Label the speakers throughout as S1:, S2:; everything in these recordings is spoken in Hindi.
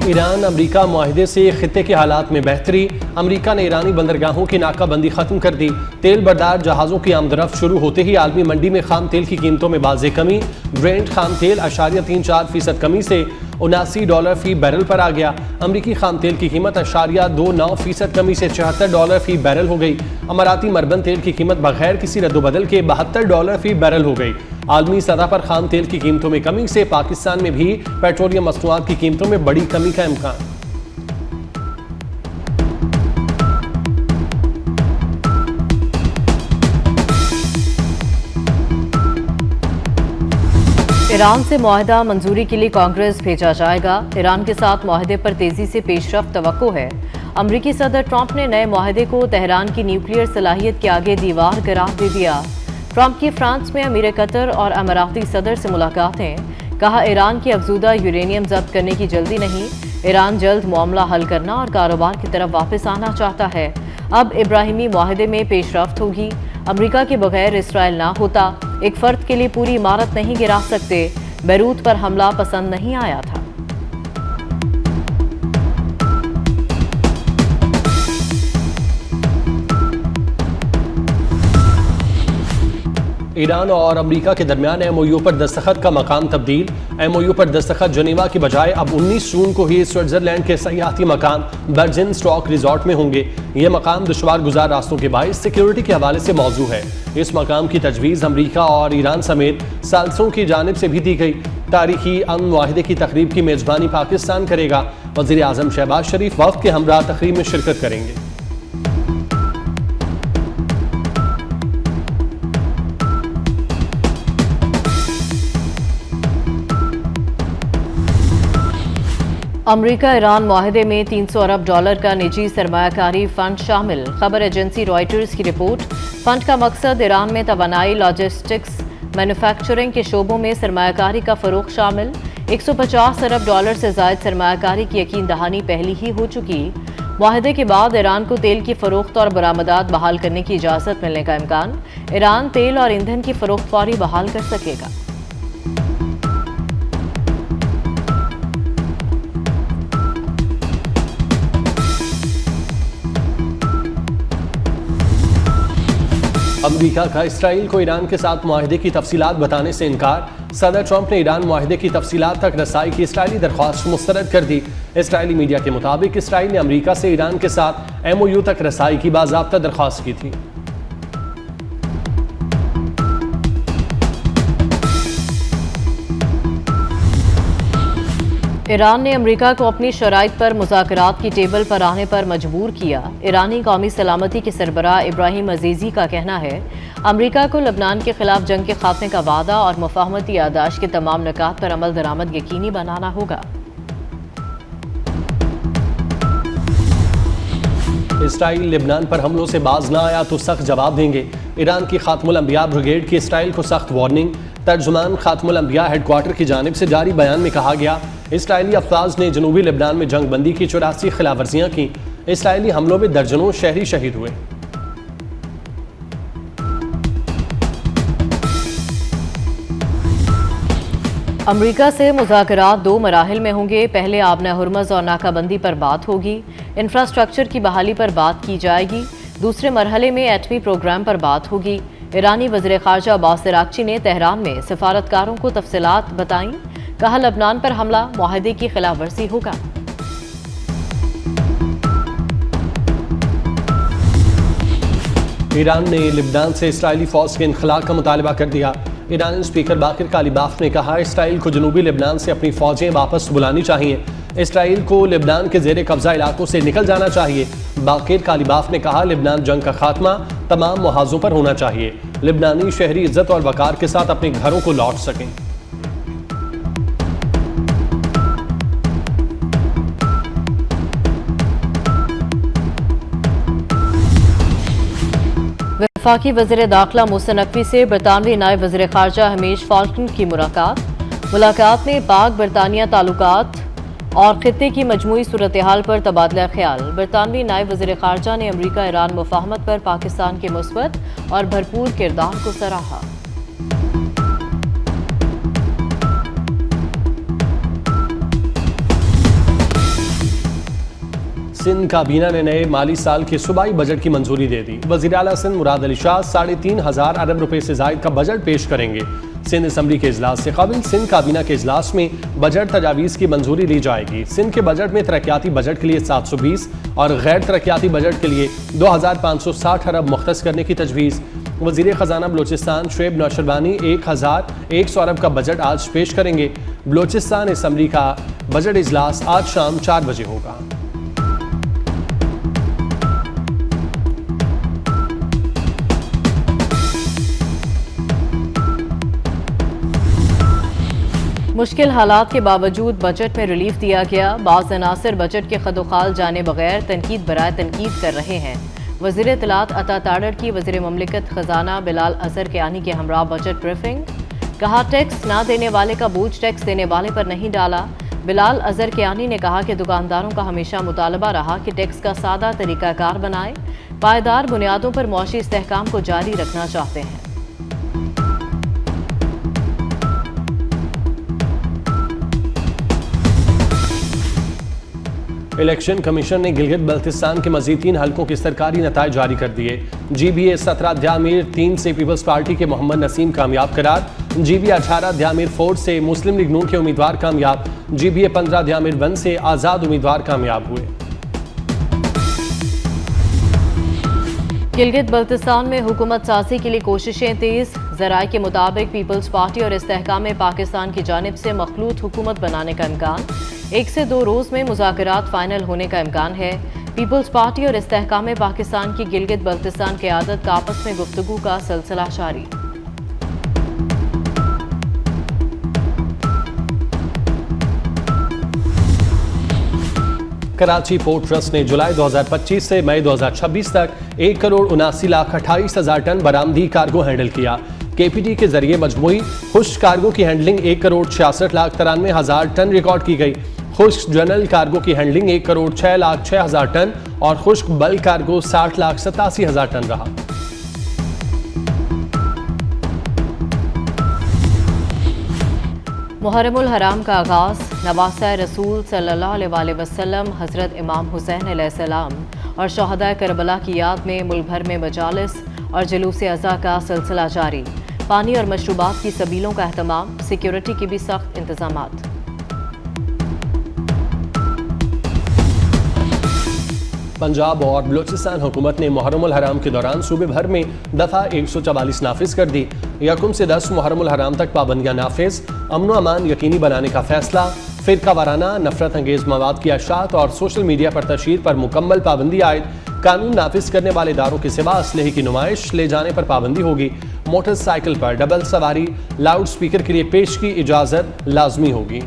S1: ईरान अमरीका मुआहदे से खित्ते के हालात में बेहतरी। अमरीका ने ईरानी बंदरगाहों की नाकाबंदी खत्म कर दी। तेल बरदार जहाज़ों की आमदरफ्त शुरू होते ही आलमी मंडी में खाम तेल की कीमतों में वाज़ेह कमी। ब्रेंट खाम तेल 0.34% कमी से $79 फी बैरल पर आ गया। अमरीकी खाम तेल की कीमत 0.29% कमी से $74 फी बैरल हो गई। अमाराती मरबन तेल की कीमत बगैर किसी रद्दोबदल के $72 फी बैरल हो गई। आलमी सतह पर खाम तेल की कीमतों में कमी से पाकिस्तान में भी पेट्रोलियम मसनूआत की कीमतों में बड़ी कमी का इम्कान।
S2: ईरान से मुआहदा मंजूरी के लिए कांग्रेस भेजा जाएगा। ईरान के साथ मुआहदे पर तेजी से पेशरफ्त तवक्को है। अमरीकी सदर ट्रंप ने नए मुआहदे को तेहरान की न्यूक्लियर सलाहियत के आगे दीवार करार दे दिया। ट्रंप की फ्रांस में अमीर कतर और अमाराती सदर से मुलाकातें। कहा, ईरान की अफजूदा यूरेनियम जब्त करने की जल्दी नहीं। ईरान जल्द मामला हल करना और कारोबार की तरफ वापस आना चाहता है। अब इब्राहिमी मुआहदे में पेशरफ्त होगी। अमरीका के बगैर इसराइल ना होता। एक फर्द के लिए पूरी इमारत नहीं गिरा सकते। बैरूत पर हमला पसंद नहीं आया था।
S1: ईरान और अमरीका के दरमियान MOU पर दस्तखत का मकाम तब्दील। MOU पर दस्तखत जनीवा की बजाय अब 19 जून को ही स्विट्जरलैंड के सयाहती मकाम बर्जिन स्टॉक रिजॉर्ट में होंगे। ये मकाम दुश्वार गुजार रास्तों के बायस सिक्योरिटी के हवाले से मौजू है। इस मकाम की तजवीज़ अमरीका और ईरान समेत साल्सों की जानिब से भी दी गई। तारीखी अमन मुआहदे की तकरीब की मेज़बानी पाकिस्तान करेगा। वज़ीर आज़म शहबाज शरीफ वफ़द के हमरा तकरीब में शिरकत करेंगे।
S2: अमरीका ईरान मुआहदे में $300 अरब का निजी सरमायाकारी फंड शामिल। खबर एजेंसी रॉयटर्स की रिपोर्ट। फंड का मकसद ईरान में तवानाई, लॉजिस्टिक्स, मैन्युफैक्चरिंग के शोबों में सरमायाकारी का फरोग शामिल। $150 अरब से ज़ायद सरमायाकारी की यकीन दहानी पहले ही हो चुकी। मुआहदे के बाद ईरान को तेल की फरोख्त और बरामदात बहाल करने की इजाज़त मिलने का इम्कान। ईरान तेल और ईंधन की फरोख्त फौरी बहाल कर सकेगा।
S1: अमरीका का इसराइल को ईरान के साथ मुआहदे की तफसीलात बताने से इनकार। सदर ट्रंप ने ईरान मुआहदे की तफसीलात तक रसाई की इसराइली दरख्वास्त मुस्तरद कर दी। इसराइली मीडिया के मुताबिक इसराइल ने अमरीका से ईरान के साथ MOU तक रसाई की बाज़ाब्ता दरख्वास्त की थी।
S2: ईरान ने अमरीका को अपनी शराइत पर मुज़ाकरात की टेबल पर आने पर मजबूर किया। ईरानी कौमी सलामती के सरबराह इब्राहिम अजीज़ी का कहना है, अमरीका को लबनान के खिलाफ जंग के खात्मे का वादा और मुफाहमती यादाश्त के तमाम निकात पर अमल दरामद यकीनी बनाना होगा।
S1: इसराइल लेबनान पर हमलों से बाज ना आया तो सख्त जवाब देंगे। ईरान की खात्मुल अंबिया ब्रिगेड की इसराइल को सख्त वार्निंग। तर्जुमान खात्मुल अंबिया हेडक्वार्टर की जानिब से जारी बयान में कहा गया, इसराइली अफवाज ने जनूबी लेबनान में जंग बंदी की 84 खिलाफवर्जियां की। इसराइली हमलों में दर्जनों शहरी शहीद हुए।
S2: अमरीका से मुज़ाकरात 2 मराहिल में होंगे। पहले आबना हुरमज़ और नाकाबंदी पर बात होगी। इंफ्रास्ट्रक्चर की बहाली पर बात की जाएगी। दूसरे मरहले में एटमी प्रोग्राम पर बात होगी। ईरानी वज़ीर ख़ारजा अब्बास अराग़ची ने तेहरान में सफारतकारों को तफसीलात बताईं। कहा, लबनान पर हमला मुआहदे की खिलाफ वर्जी होगा।
S1: ईरान ने लेबनान से इसराइली फौज के इनखला का मुतालबा कर दिया। ईरानी स्पीकर बाकिर कालिबाफ ने कहा, इसराइल को जनूबी लेबनान से अपनी फौजें वापस बुलानी चाहिए। इसराइल को लेबनान के जेर कब्जा इलाकों से निकल जाना चाहिए। बाकिर कालिबाफ ने कहा, लेबनान जंग का खात्मा तमाम मुहाज़ों पर होना चाहिए। लेबनानी शहरी इज्जत और वकार के साथ अपने घरों को लौट सकें।
S2: वफाकी वज़ीर दाखिला मोहसिन नकवी से बरतानवी नायब वज़ीर ख़ारजा हमीश फाल्कन की मुलाकात में पाक बरतानिया ताल्लुकात और खित्ते की मजमूई सूरत हाल पर तबादला ख्याल। बरतानवी नायब वज़ीर ख़ारजा ने अमरीका ईरान मुफाहमत पर पाकिस्तान के मुस्बत और भरपूर किरदार को सराहा।
S1: सिंध काबीना ने नए माली साल के सूबाई बजट की मंजूरी दे दी। वज़ीर आला सिंध मुराद अली शाह 3,500 अरब रुपए से जायद का बजट पेश करेंगे। सिंध असम्बली के इजलास से कबल सिंध काबीना के इजलास में बजट तजावीज़ की मंजूरी ली जाएगी। सिंध के बजट में तरक्याती बजट के लिए 720 और गैर तरक्याती बजट के लिए 2,560 अरब मुख्तस करने की तजवीज़। वज़ीर ख़जाना बलोचिस्तान शुएब नौशरवानी 1,100 अरब का बजट आज पेश करेंगे। बलोचिस्तान असम्बली का बजट इजलास आज शाम 4 बजे होगा।
S2: मुश्किल हालात के बावजूद बजट में रिलीफ दिया गया। बाज़ अनासर बजट के खदोखाल जाने बगैर तनकीद बराए तनकीद कर रहे हैं। वज़ीर इत्तलात अता ताड़ड़ की वज़ीर ममलिकत ख़जाना बिलाल अज़हर कियानी के हमरा बजट ब्रीफिंग। कहा टैक्स ना देने वाले का बोझ टैक्स देने वाले पर नहीं डाला। बिलाल अज़हर कियानी ने कहा कि दुकानदारों का हमेशा मुतालबा रहा कि टैक्स का सादा तरीक़ाकार बनाए। पायदार बुनियादों पर मौशी इस्तेहकाम को जारी रखना चाहते हैं।
S1: इलेक्शन कमीशन ने गिलगित बल्तिस्तान के मजीद 3 हलकों के सरकारी नतायज जारी कर दिए। GBA 17 अध्यामीर 3 से पीपल्स पार्टी के मोहम्मद नसीम कामयाब करार। GBA 18 अध्यामीर 4 से मुस्लिम लीग नून के उम्मीदवार कामयाब। GBA 15 अध्यामीर 1 से आज़ाद उम्मीदवार कामयाब हुए।
S2: गिलगित बल्तिस्तान में हुकूमत साजी के लिए कोशिशें तेज। ज़राए के मुताबिक पीपल्स पार्टी और इस्तेहकाम पाकिस्तान की जानिब से मखलूत हुकूमत बनाने का इम्कान। 1 से 2 रोज़ में मुज़ाकरात फाइनल होने का इम्कान है। पीपल्स पार्टी और इस्तेहकाम पाकिस्तान की गिलगित बल्तिस्तान क़यादत का आपस में गुफ्तगू का सिलसिला जारी।
S1: कराची पोर्ट ट्रस्ट ने जुलाई 2025 से मई 2026 तक 1,79,28,000 टन बरामदी कार्गो हैंडल किया। KPT के जरिए मजमूई खुश्क कार्गो की हैंडलिंग 1,66,93,000 टन रिकॉर्ड की गई। खुश्क जनरल कार्गो की हैंडलिंग 1,06,06,000 टन और खुश्क बल्क कार्गो 60,87,000 टन रहा।
S2: मुहर्रमुल हराम का आगाज़। नवासा रसूल सल्लल्लाहु अलैहि वसल्लम हज़रत इमाम हुसैन अलैहिस्सलाम और शहदाए करबला की याद में मुल्क भर में मजालिस और जुलूस अज़ा का सिलसिला जारी। पानी और मशरूबात की सबीलों का अहतमाम। सिक्योरिटी के भी सख्त इंतजामात।
S1: पंजाब और बलूचिस्तान हुकूमत ने मुहर्रमुल हराम के दौरान सूबे भर में दफ़ा 144 नाफिज कर दी। 1 से 10 मुहर्रमुल हराम तक पाबंदियाँ नाफिज। अमन अमान यकीनी बनाने का फैसला। फ़िरका वाराना नफरत अंगेज़ मवाद की अशात और सोशल मीडिया पर तशहीर पर मुकम्मल पाबंदी आयद। कानून नाफिज करने वाले इदारों के सिवा असलहे की नुमाइश ले जाने पर पाबंदी होगी। मोटरसाइकिल पर डबल सवारी लाउड स्पीकर के लिए पेश की इजाज़त लाजमी होगी।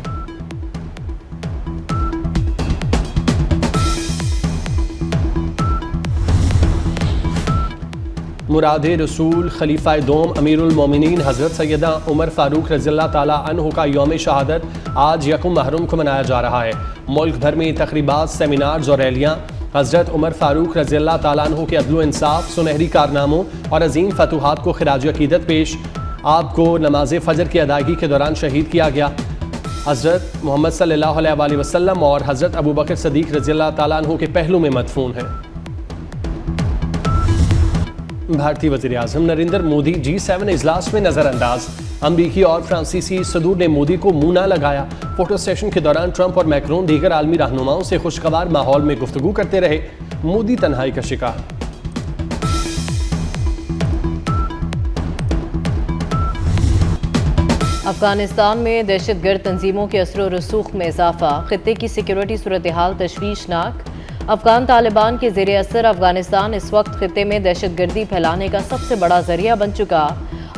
S1: मुराद रसूल खलीफा दोम अमीरुल मोमिनीन हज़रत सैयदा उमर फ़ारूक रज़ियल्लाहु ताला अन्हु का यौम शहादत आज 1 मुहर्रम को मनाया जा रहा है। मुल्क भर में तकरीबात, सेमिनार्स और रैलियाँ हज़रत उमर फ़ारूक रज़ियल्लाहु ताला अन्हु के अदल व इंसाफ, सुनहरी कारनामों और अजीम फतूहात को खिराज अकीदत पेश। आपको नमाज फ़जर की अदायगी के दौरान शहीद किया गया। हज़रत मोहम्मद सल्लल्लाहु अलैहि वसल्लम और हज़रत अबू बकर सदीक़ रज़ियल्लाहु ताला अन्हु के पहलू में मदफून हैं। भारतीय वज़ीर आज़म नरेंद्र मोदी G7 इजलास में नजरअंदाज। अमरीकी और फ्रांसीसी सदूर ने मोदी को मुंह न लगाया। फोटो सेशन के दौरान ट्रंप और मैक्रोन दीगर आलमी रहनुमाओं से खुशगवार माहौल में गुफ्तगू करते रहे। मोदी तन्हाई का शिकार।
S2: अफगानिस्तान में दहशतगर्द तंजीमों के असर और रसूख में इजाफा। खित्ते की सिक्योरिटी सूरत हाल तशवीशनाक। अफगान तालिबान के ज़ेरे असर अफगानिस्तान इस वक्त खित्ते में दहशतगर्दी फैलाने का सबसे बड़ा जरिया बन चुका।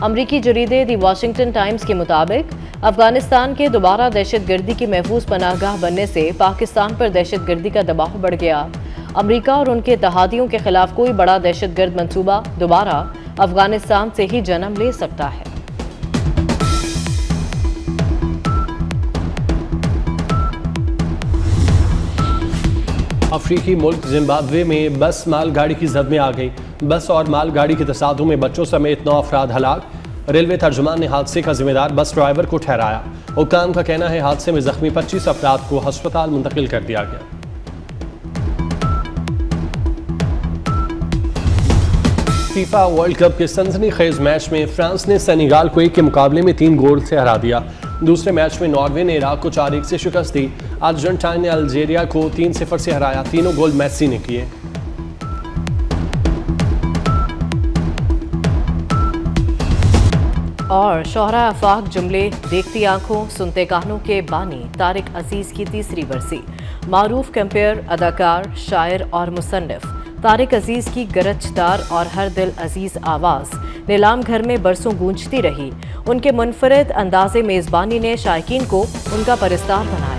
S2: अमरीकी जरीदे दी वाशिंगटन टाइम्स के मुताबिक अफगानिस्तान के दोबारा दहशतगर्दी की महफूज पनाहगाह बनने से पाकिस्तान पर दहशतगर्दी का दबाव बढ़ गया। अमरीका और उनके इत्तेहादियों के खिलाफ कोई बड़ा दहशतगर्द मंसूबा दोबारा अफगानिस्तान से ही जन्म ले सकता है।
S1: अफ्रीकी मुल्क जिम्बाब्वे में बस मालगाड़ी की जद में आ गई। बस और मालगाड़ी के तसादुम में बच्चों समेत 9 अफराद हलाक। रेलवे तर्जुमान ने हादसे का जिम्मेदार बस ड्राइवर को ठहराया। हुक्काम का कहना है हादसे में जख्मी 25 अफराद को अस्पताल मुंतकिल कर दिया गया। फीफा वर्ल्ड कप के सनसनीखेज मैच में फ्रांस ने सेनेगाल को 1 के मुकाबले में 3 गोल से हरा दिया। दूसरे मैच में नॉर्वे ने इराक को 4-1 से शिकस्त दी। अर्जेंटीना ने अल्जीरिया को 3-0 से हराया। तीनों गोल मेसी ने किए।
S2: और शोहरा आफाक जुमले देखती आंखों सुनते कानों के बानी तारिक अजीज की तीसरी बरसी। मारूफ कंपेयर, अदाकार, शायर और मुसन्निफ तारिक अजीज की गरजदार और हर दिल अजीज आवाज़ नीलाम घर में बरसों गूंजती रही। उनके मुनफरिद अंदाज़े मेज़बानी ने शायकीन को उनका परिस्तार बनाया।